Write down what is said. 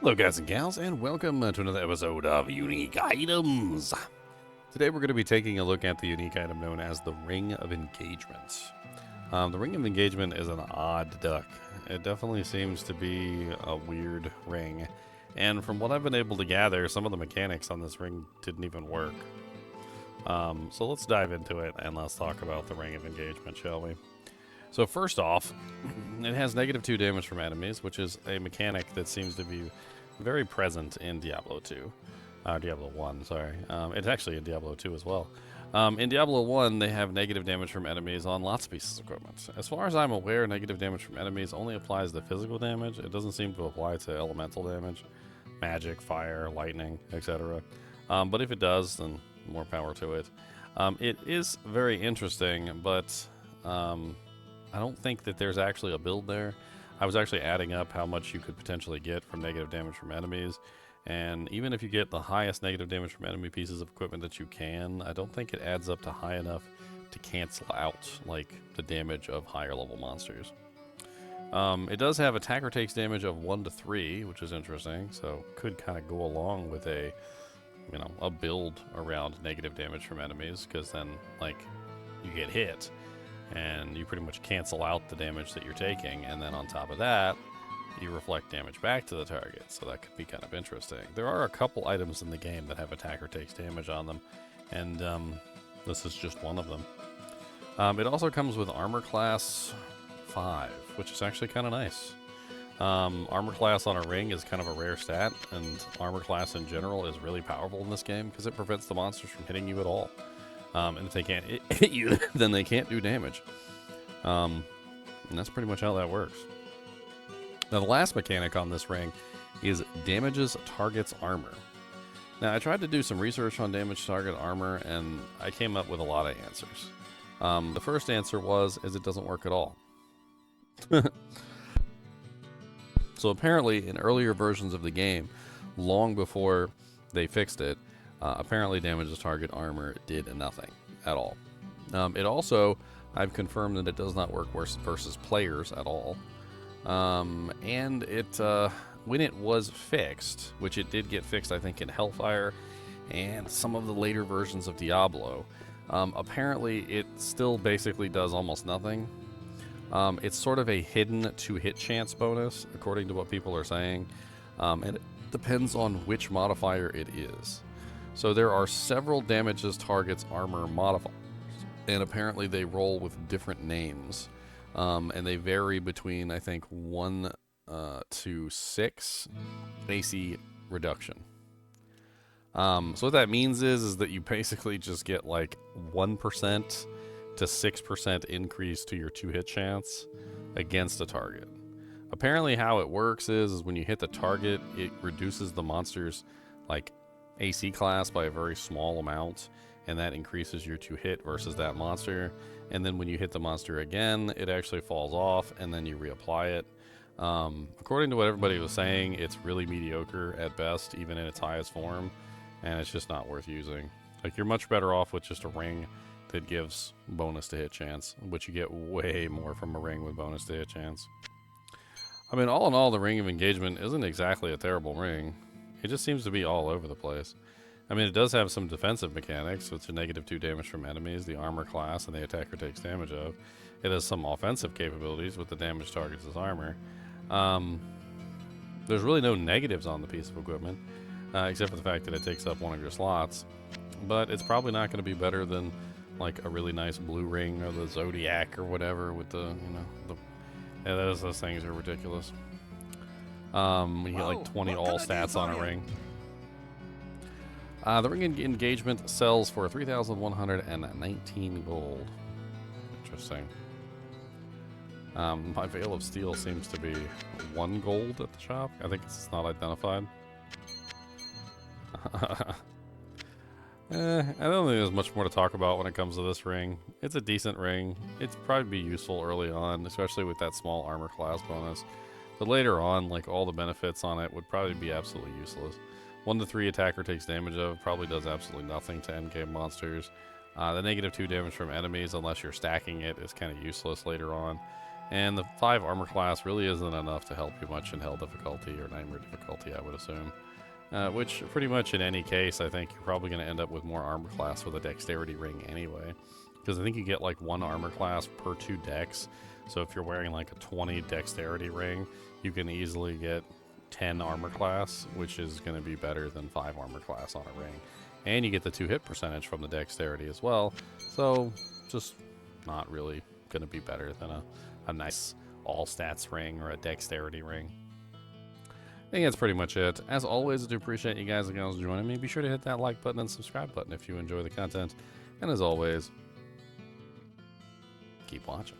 Hello guys and gals, and welcome to another episode of Unique Items. Today we're going to be taking a look at the unique item known as the Ring of Engagement. The Ring of Engagement is an odd duck. It definitely seems to be a weird ring, and from what I've been able to gather, some of the mechanics on this ring didn't even work. So let's dive into it and let's talk about the Ring of Engagement, shall we? So first off, it has -2 damage from enemies, which is a mechanic that seems to be very present in Diablo 2. Diablo 1, sorry. It's actually in Diablo 2 as well. In Diablo 1, they have negative damage from enemies on lots of pieces of equipment. As far as I'm aware, negative damage from enemies only applies to physical damage. It doesn't seem to apply to elemental damage, magic, fire, lightning, etc. But if it does, then more power to it. It is very interesting, but I don't think that there's actually a build there. I was actually adding up how much you could potentially get from negative damage from enemies, and even if you get the highest negative damage from enemy pieces of equipment that you can, I don't think it adds up to high enough to cancel out like the damage of higher level monsters. It does have attacker takes damage of 1 to 3, which is interesting, so could kind of go along with a build around negative damage from enemies, because then like you get hit and you pretty much cancel out the damage that you're taking, and then on top of that you reflect damage back to the target, so that could be kind of interesting. There are a couple items in the game that have attacker takes damage on them, and this is just one of them. It also comes with armor class 5, which is actually kind of nice. Armor class on a ring is kind of a rare stat, and armor class in general is really powerful in this game because it prevents the monsters from hitting you at all. And if they can't hit you, then they can't do damage. And that's pretty much how that works. Now, the last mechanic on this ring is damages target's armor. Now, I tried to do some research on damage target armor, and I came up with a lot of answers. The first answer is it doesn't work at all. So apparently, in earlier versions of the game, long before they fixed it, apparently damages target armor did nothing at all. It also, I've confirmed that it does not work versus players at all. And it, when it was fixed, which it did get fixed, I think, in Hellfire and some of the later versions of Diablo, apparently it still basically does almost nothing. It's sort of a hidden 2-hit chance bonus, according to what people are saying, and it depends on which modifier it is. So there are several damages targets armor modifiers, and apparently they roll with different names, and they vary between, I think, 1 to 6 AC reduction. So what that means is that you basically just get like 1% to 6% increase to your 2-hit chance against a target. Apparently how it works is when you hit the target, it reduces the monster's like AC class by a very small amount, and that increases your 2-hit versus that monster. And then when you hit the monster again, it actually falls off, and then you reapply it. According to what everybody was saying, it's really mediocre at best, even in its highest form, and it's just not worth using. Like, you're much better off with just a ring that gives bonus to hit chance, which you get way more from a ring with bonus to hit chance. I mean, all in all, the Ring of Engagement isn't exactly a terrible ring. It just seems to be all over the place. I mean, it does have some defensive mechanics, with the -2 damage from enemies, the armor class, and the attacker takes damage of. It has some offensive capabilities with the damage targets as armor. There's really no negatives on the piece of equipment, except for the fact that it takes up one of your slots. But it's probably not going to be better than like a really nice blue ring or the Zodiac or whatever with the, those things are ridiculous. When you get like 20 all stats on a ring. The Ring Engagement sells for 3,119 gold. Interesting. My Veil of Steel seems to be 1 gold at the shop. I think it's not identified. I don't think there's much more to talk about when it comes to this ring. It's a decent ring. It'd probably be useful early on, especially with that small armor class bonus. But later on, like, all the benefits on it would probably be absolutely useless. 1 to 3 attacker takes damage of, probably does absolutely nothing to endgame monsters. The -2 damage from enemies, unless you're stacking it, is kind of useless later on. And the 5 armor class really isn't enough to help you much in hell difficulty or nightmare difficulty, I would assume. Which, pretty much in any case, I think you're probably going to end up with more armor class with a dexterity ring anyway. Because I think you get like 1 armor class per 2 dex. So if you're wearing like a 20 dexterity ring, you can easily get 10 armor class, which is going to be better than 5 armor class on a ring. And you get the 2 hit percentage from the dexterity as well. So just not really going to be better than a nice all stats ring or a dexterity ring. I think that's pretty much it. As always, I do appreciate you guys and gals joining me. Be sure to hit that like button and subscribe button if you enjoy the content. And as always, keep watching.